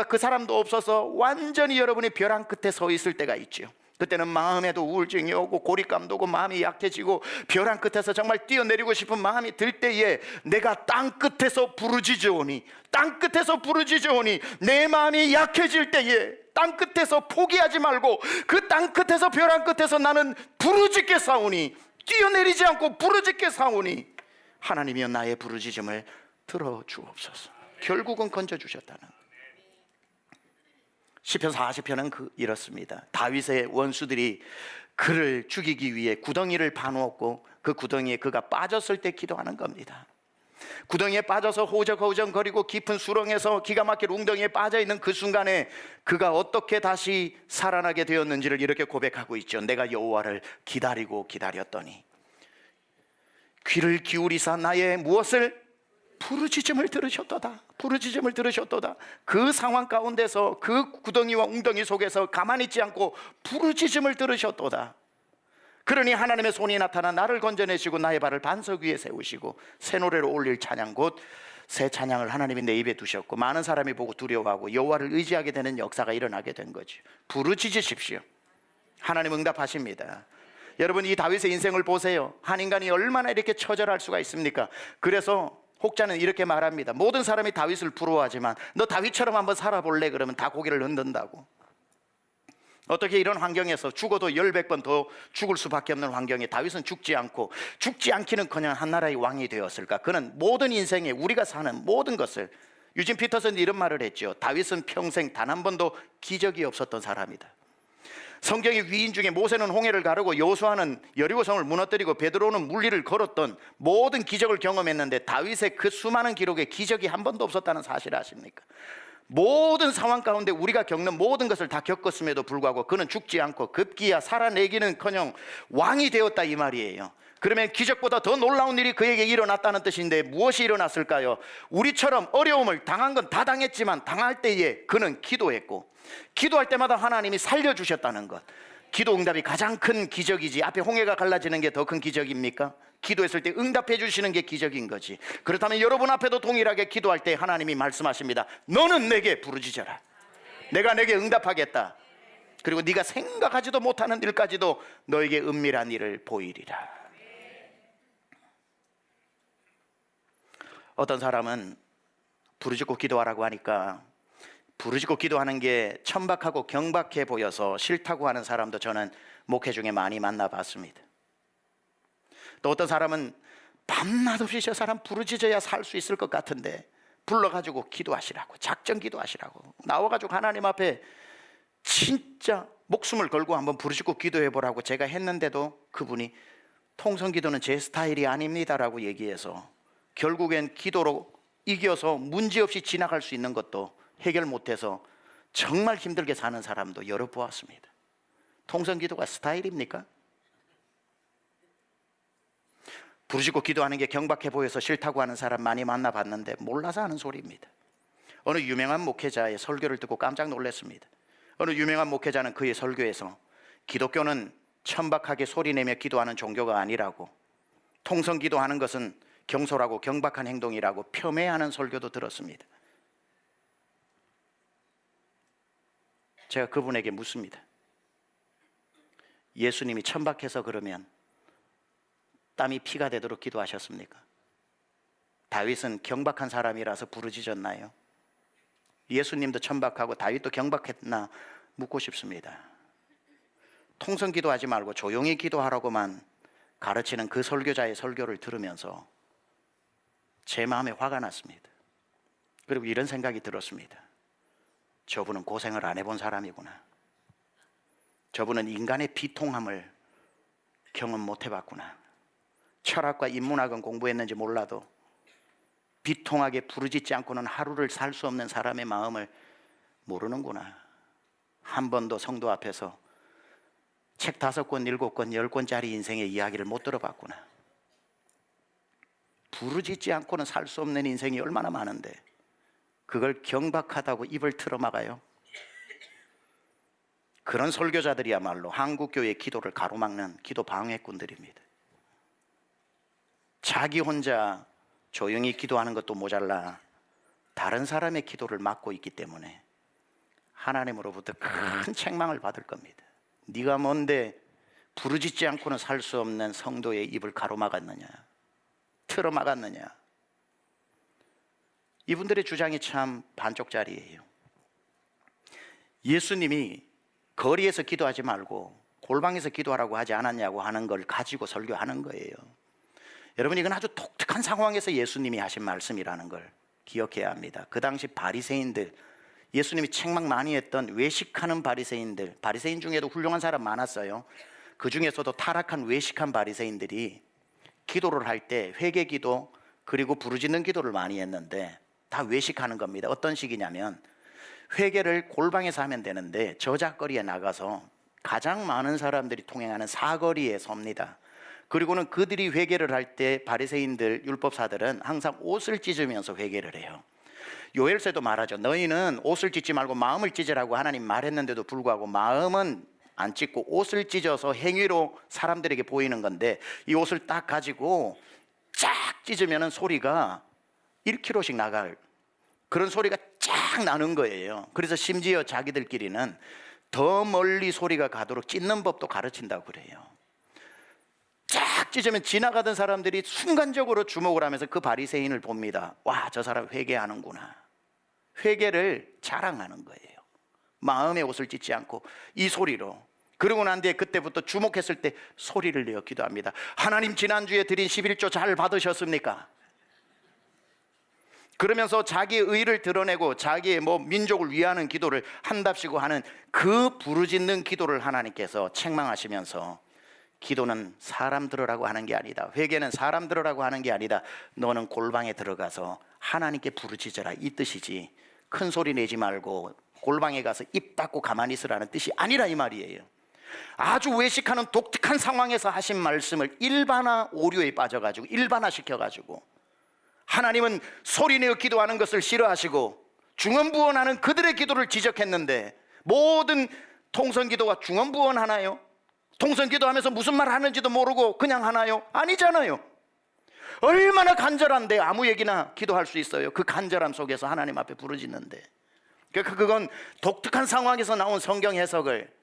그 사람도 없어서 완전히 여러분이 벼랑 끝에 서 있을 때가 있죠. 그때는 마음에도 우울증이 오고 고립감도 오고 마음이 약해지고 벼랑 끝에서 정말 뛰어내리고 싶은 마음이 들 때에 내가 땅 끝에서 부르짖으오니, 땅 끝에서 부르짖으오니, 내 마음이 약해질 때에 땅 끝에서 포기하지 말고 그 땅 끝에서 벼랑 끝에서 나는 부르짖겠사오니, 뛰어내리지 않고 부르짖겠사오니 하나님이여 나의 부르짖음을 들어주옵소서. 결국은 건져주셨다는. 시편 40편은 이렇습니다. 다윗의 원수들이 그를 죽이기 위해 구덩이를 파놓았고 그 구덩이에 그가 빠졌을 때 기도하는 겁니다. 구덩이에 빠져서 호적호적거리고 깊은 수렁에서 기가 막힌 웅덩이에 빠져있는 그 순간에 그가 어떻게 다시 살아나게 되었는지를 이렇게 고백하고 있죠. 내가 여호와를 기다리고 기다렸더니 귀를 기울이사 나의 무엇을? 부르짖음을 들으셨도다. 부르짖음을 들으셨도다. 그 상황 가운데서 그 구덩이와 웅덩이 속에서 가만히 있지 않고 부르짖음을 들으셨도다. 그러니 하나님의 손이 나타나 나를 건져내시고 나의 발을 반석 위에 세우시고 새 노래로 올릴 찬양 곧 새 찬양을 하나님이 내 입에 두셨고 많은 사람이 보고 두려워하고 여호와를 의지하게 되는 역사가 일어나게 된 거죠. 부르짖으십시오. 하나님 응답하십니다. 여러분, 이 다윗의 인생을 보세요. 한 인간이 얼마나 이렇게 처절할 수가 있습니까? 그래서 혹자는 이렇게 말합니다. 모든 사람이 다윗을 부러워하지만 너 다윗처럼 한번 살아볼래? 그러면 다 고개를 흔든다고. 어떻게 이런 환경에서 죽어도 10번 더 죽을 수밖에 없는 환경에 다윗은 죽지 않고 죽지 않기는커녕 한 나라의 왕이 되었을까? 그는 모든 인생에 우리가 사는 모든 것을, 유진 피터슨이 이런 말을 했죠. 다윗은 평생 단 한 번도 기적이 없었던 사람이다. 성경의 위인 중에 모세는 홍해를 가르고 여호수아는 여리고성을 무너뜨리고 베드로는 물리를 걸었던 모든 기적을 경험했는데 다윗의 그 수많은 기록에 기적이 한 번도 없었다는 사실을 아십니까? 모든 상황 가운데 우리가 겪는 모든 것을 다 겪었음에도 불구하고 그는 죽지 않고 급기야 살아내기는커녕 왕이 되었다 이 말이에요. 그러면 기적보다 더 놀라운 일이 그에게 일어났다는 뜻인데 무엇이 일어났을까요? 우리처럼 어려움을 당한 건 다 당했지만 당할 때에 그는 기도했고 기도할 때마다 하나님이 살려주셨다는 것. 기도 응답이 가장 큰 기적이지. 앞에 홍해가 갈라지는 게 더 큰 기적입니까? 기도했을 때 응답해 주시는 게 기적인 거지. 그렇다면 여러분 앞에도 동일하게 기도할 때 하나님이 말씀하십니다. 너는 내게 부르짖어라. 내가 내게 응답하겠다. 그리고 네가 생각하지도 못하는 일까지도 너에게 은밀한 일을 보이리라. 어떤 사람은 부르짖고 기도하라고 하니까 부르짖고 기도하는 게 천박하고 경박해 보여서 싫다고 하는 사람도 저는 목회 중에 많이 만나봤습니다. 또 어떤 사람은 밤낮 없이 저 사람 부르짖어야 살 수 있을 것 같은데 불러가지고 기도하시라고, 작정 기도하시라고 나와가지고 하나님 앞에 진짜 목숨을 걸고 한번 부르짖고 기도해보라고 제가 했는데도 그분이 통성기도는 제 스타일이 아닙니다라고 얘기해서 결국엔 기도로 이겨서 문제없이 지나갈 수 있는 것도 해결 못해서 정말 힘들게 사는 사람도 여러 보았습니다. 통성기도가 스타일입니까? 부르짖고 기도하는 게 경박해 보여서 싫다고 하는 사람 많이 만나봤는데 몰라서 하는 소리입니다. 어느 유명한 목회자의 설교를 듣고 깜짝 놀랐습니다. 어느 유명한 목회자는 그의 설교에서 기독교는 천박하게 소리내며 기도하는 종교가 아니라고, 통성기도하는 것은 경솔하고 경박한 행동이라고 폄훼하는 설교도 들었습니다. 제가 그분에게 묻습니다. 예수님이 천박해서 그러면 땀이 피가 되도록 기도하셨습니까? 다윗은 경박한 사람이라서 부르짖었나요? 예수님도 천박하고 다윗도 경박했나 묻고 싶습니다. 통성 기도하지 말고 조용히 기도하라고만 가르치는 그 설교자의 설교를 들으면서 제 마음에 화가 났습니다. 그리고 이런 생각이 들었습니다. 저분은 고생을 안 해본 사람이구나. 저분은 인간의 비통함을 경험 못 해봤구나. 철학과 인문학은 공부했는지 몰라도 비통하게 부르짖지 않고는 하루를 살 수 없는 사람의 마음을 모르는구나. 한 번도 성도 앞에서 책 5권, 7권, 10권짜리 인생의 이야기를 못 들어봤구나. 부르짖지 않고는 살 수 없는 인생이 얼마나 많은데 그걸 경박하다고 입을 틀어막아요? 그런 설교자들이야말로 한국교회의 기도를 가로막는 기도 방해꾼들입니다. 자기 혼자 조용히 기도하는 것도 모자라 다른 사람의 기도를 막고 있기 때문에 하나님으로부터 큰 책망을 받을 겁니다. 네가 뭔데 부르짖지 않고는 살 수 없는 성도의 입을 가로막았느냐, 틀어막았느냐. 이분들의 주장이 참 반쪽짜리예요. 예수님이 거리에서 기도하지 말고 골방에서 기도하라고 하지 않았냐고 하는 걸 가지고 설교하는 거예요. 여러분, 이건 아주 독특한 상황에서 예수님이 하신 말씀이라는 걸 기억해야 합니다. 그 당시 바리새인들, 예수님이 책망 많이 했던 외식하는 바리새인들, 바리새인 중에도 훌륭한 사람 많았어요. 그 중에서도 타락한 외식한 바리새인들이 기도를 할 때 회개기도 그리고 부르짖는 기도를 많이 했는데 다 외식하는 겁니다. 어떤 식이냐면, 회개를 골방에서 하면 되는데 저작거리에 나가서 가장 많은 사람들이 통행하는 사거리에 섭니다. 그리고는 그들이 회개를 할 때 바리새인들, 율법사들은 항상 옷을 찢으면서 회개를 해요. 요엘서에도 말하죠. 너희는 옷을 찢지 말고 마음을 찢으라고 하나님 말했는데도 불구하고 마음은 안 찢고 옷을 찢어서 행위로 사람들에게 보이는 건데, 이 옷을 딱 가지고 쫙 찢으면 소리가 1km씩 나갈 그런 소리가 쫙 나는 거예요. 그래서 심지어 자기들끼리는 더 멀리 소리가 가도록 찢는 법도 가르친다고 그래요. 쫙 찢으면 지나가던 사람들이 순간적으로 주목을 하면서 그 바리새인을 봅니다. 와, 저 사람 회개하는구나. 회개를 자랑하는 거예요. 마음의 옷을 찢지 않고 이 소리로. 그러고 난 뒤에 그때부터 주목했을 때 소리를 내어 기도합니다. 하나님, 지난주에 드린 11조 잘 받으셨습니까? 그러면서 자기의 의를 드러내고 자기의 민족을 위하는 기도를 한답시고 하는 그 부르짖는 기도를 하나님께서 책망하시면서, 기도는 사람 들으라고 하는 게 아니다, 회개는 사람 들으라고 하는 게 아니다, 너는 골방에 들어가서 하나님께 부르짖어라, 이 뜻이지 큰 소리 내지 말고 골방에 가서 입 닫고 가만히 있으라는 뜻이 아니라 이 말이에요. 아주 외식하는 독특한 상황에서 하신 말씀을 일반화 오류에 빠져가지고 일반화시켜가지고, 하나님은 소리내어 기도하는 것을 싫어하시고 중언부언하는 그들의 기도를 지적했는데, 모든 통성기도가 중언부언하나요? 통성기도하면서 무슨 말 하는지도 모르고 그냥 하나요? 아니잖아요. 얼마나 간절한데 아무 얘기나 기도할 수 있어요. 그 간절함 속에서 하나님 앞에 부르짖는데, 그건 독특한 상황에서 나온 성경 해석을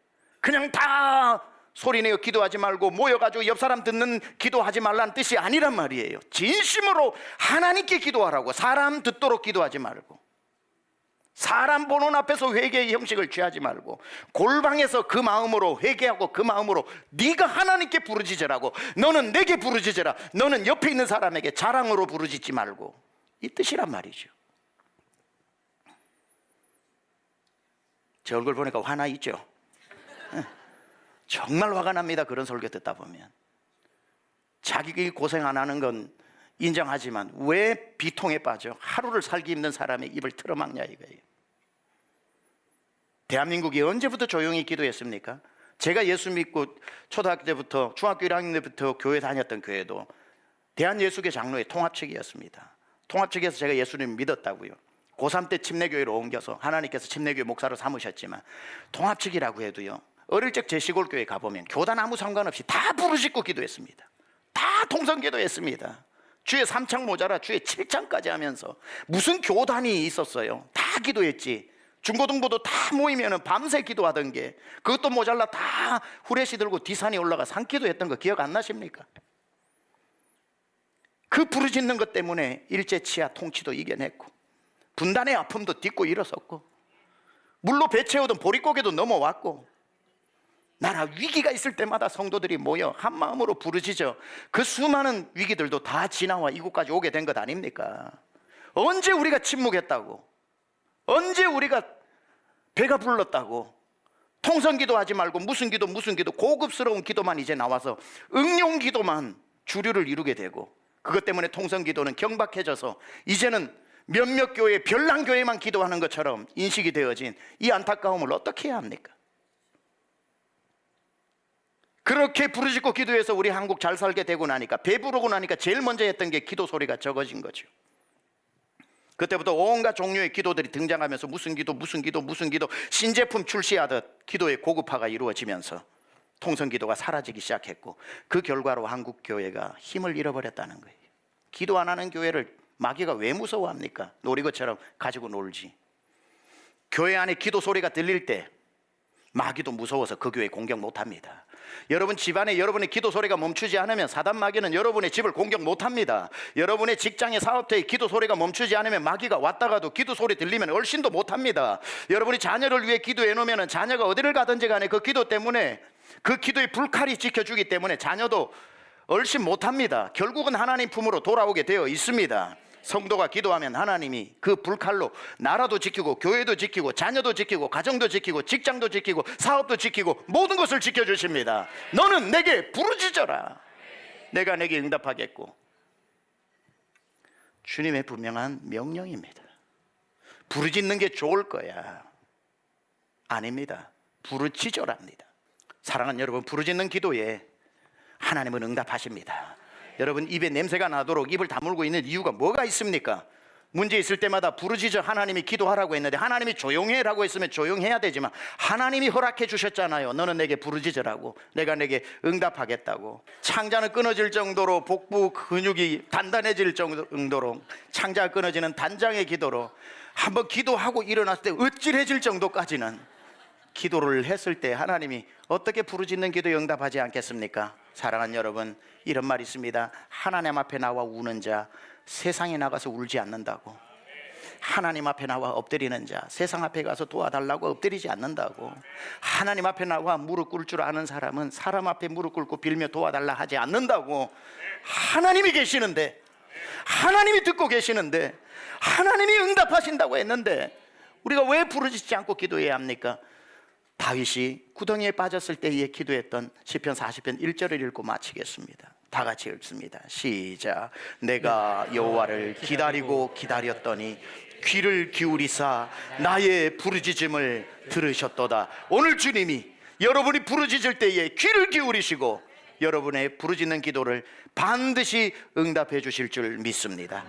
그냥 다 소리내어 기도하지 말고 모여가지고 옆 사람 듣는 기도하지 말라는 뜻이 아니란 말이에요. 진심으로 하나님께 기도하라고, 사람 듣도록 기도하지 말고, 사람 보는 앞에서 회개의 형식을 취하지 말고, 골방에서 그 마음으로 회개하고 그 마음으로 네가 하나님께 부르짖으라고, 너는 내게 부르짖으라, 너는 옆에 있는 사람에게 자랑으로 부르짖지 말고, 이 뜻이란 말이죠. 제 얼굴 보니까 화나 있죠? 정말 화가 납니다. 그런 설교 듣다 보면. 자기 고생 안 하는 건 인정하지만 왜 비통에 빠져 하루를 살기 힘든 사람의 입을 틀어막냐 이거예요. 대한민국이 언제부터 조용히 기도했습니까? 제가 예수 믿고 초등학교 때부터 중학교 1학년 때부터 교회 다녔던 교회도 대한예수교 장로의 통합측이었습니다. 통합측에서 제가 예수님을 믿었다고요. 고3 때 침례교회로 옮겨서 하나님께서 침례교회 목사로 삼으셨지만, 통합측이라고 해도요, 어릴 적 제 시골 교회 가보면 교단 아무 상관없이 다 부르짖고 기도했습니다. 다 통성기도했습니다. 주에 3창 모자라 주에 7창까지 하면서 무슨 교단이 있었어요. 다 기도했지. 중고등부도 다 모이면 밤새 기도하던 게, 그것도 모자라 다 후레쉬 들고 뒷산에 올라가 산기도 했던 거 기억 안 나십니까? 그 부르짖는 것 때문에 일제치하 통치도 이겨냈고, 분단의 아픔도 딛고 일어섰고, 물로 배 채우던 보릿고개도 넘어왔고, 나라 위기가 있을 때마다 성도들이 모여 한 마음으로 부르짖어 그 수많은 위기들도 다 지나와 이곳까지 오게 된 것 아닙니까? 언제 우리가 침묵했다고? 언제 우리가 배가 불렀다고? 통성기도 하지 말고 무슨 기도 고급스러운 기도만 이제 나와서 응용기도만 주류를 이루게 되고, 그것 때문에 통성기도는 경박해져서 이제는 몇몇 교회, 별난교회만 기도하는 것처럼 인식이 되어진 이 안타까움을 어떻게 해야 합니까? 그렇게 부르짖고 기도해서 우리 한국 잘 살게 되고 나니까, 배부르고 나니까 제일 먼저 했던 게 기도 소리가 적어진 거죠. 그때부터 온갖 종류의 기도들이 등장하면서 무슨 기도 신제품 출시하듯 기도의 고급화가 이루어지면서 통성기도가 사라지기 시작했고, 그 결과로 한국 교회가 힘을 잃어버렸다는 거예요. 기도 안 하는 교회를 마귀가 왜 무서워합니까? 놀이것처럼 가지고 놀지. 교회 안에 기도 소리가 들릴 때 마귀도 무서워서 그 교회 공격 못합니다. 여러분 집안에 여러분의 기도 소리가 멈추지 않으면 사단 마귀는 여러분의 집을 공격 못합니다. 여러분의 직장의 사업터에 기도 소리가 멈추지 않으면 마귀가 왔다가도 기도 소리 들리면 얼씬도 못합니다. 여러분이 자녀를 위해 기도해 놓으면 자녀가 어디를 가든지 간에 그 기도 때문에, 그 기도의 불칼이 지켜주기 때문에 자녀도 얼씬 못합니다. 결국은 하나님 품으로 돌아오게 되어 있습니다. 성도가 기도하면 하나님이 그 불칼로 나라도 지키고 교회도 지키고 자녀도 지키고 가정도 지키고 직장도 지키고 사업도 지키고 모든 것을 지켜주십니다. 너는 내게 부르짖어라. 내가 내게 응답하겠고. 주님의 분명한 명령입니다. 부르짖는 게 좋을 거야. 아닙니다. 부르짖어랍니다. 사랑하는 여러분, 부르짖는 기도에 하나님은 응답하십니다. 여러분 입에 냄새가 나도록 입을 다물고 있는 이유가 뭐가 있습니까? 문제 있을 때마다 부르짖어 하나님이 기도하라고 했는데 하나님이 조용해라고 했으면 조용해야 되지만 하나님이 허락해 주셨잖아요. 너는 내게 부르짖으라고, 내가 내게 응답하겠다고. 창자는 끊어질 정도로 복부 근육이 단단해질 정도로, 창자가 끊어지는 단장의 기도로 한번 기도하고 일어났을 때 으찔해질 정도까지는 기도를 했을 때 하나님이 어떻게 부르짖는 기도에 응답하지 않겠습니까? 사랑하는 여러분, 이런 말이 있습니다. 하나님 앞에 나와 우는 자 세상에 나가서 울지 않는다고. 하나님 앞에 나와 엎드리는 자 세상 앞에 가서 도와달라고 엎드리지 않는다고. 하나님 앞에 나와 무릎 꿇을 줄 아는 사람은 사람 앞에 무릎 꿇고 빌며 도와달라 하지 않는다고. 하나님이 계시는데, 하나님이 듣고 계시는데, 하나님이 응답하신다고 했는데 우리가 왜 부르짖지 않고 기도해야 합니까? 다윗이 구덩이에 빠졌을 때에 기도했던 시편 40편 1절을 읽고 마치겠습니다. 다 같이 읽습니다. 시작. 내가 여호와를 기다리고 기다렸더니 귀를 기울이사 나의 부르짖음을 들으셨도다. 오늘 주님이 여러분이 부르짖을 때에 귀를 기울이시고 여러분의 부르짖는 기도를 반드시 응답해 주실 줄 믿습니다.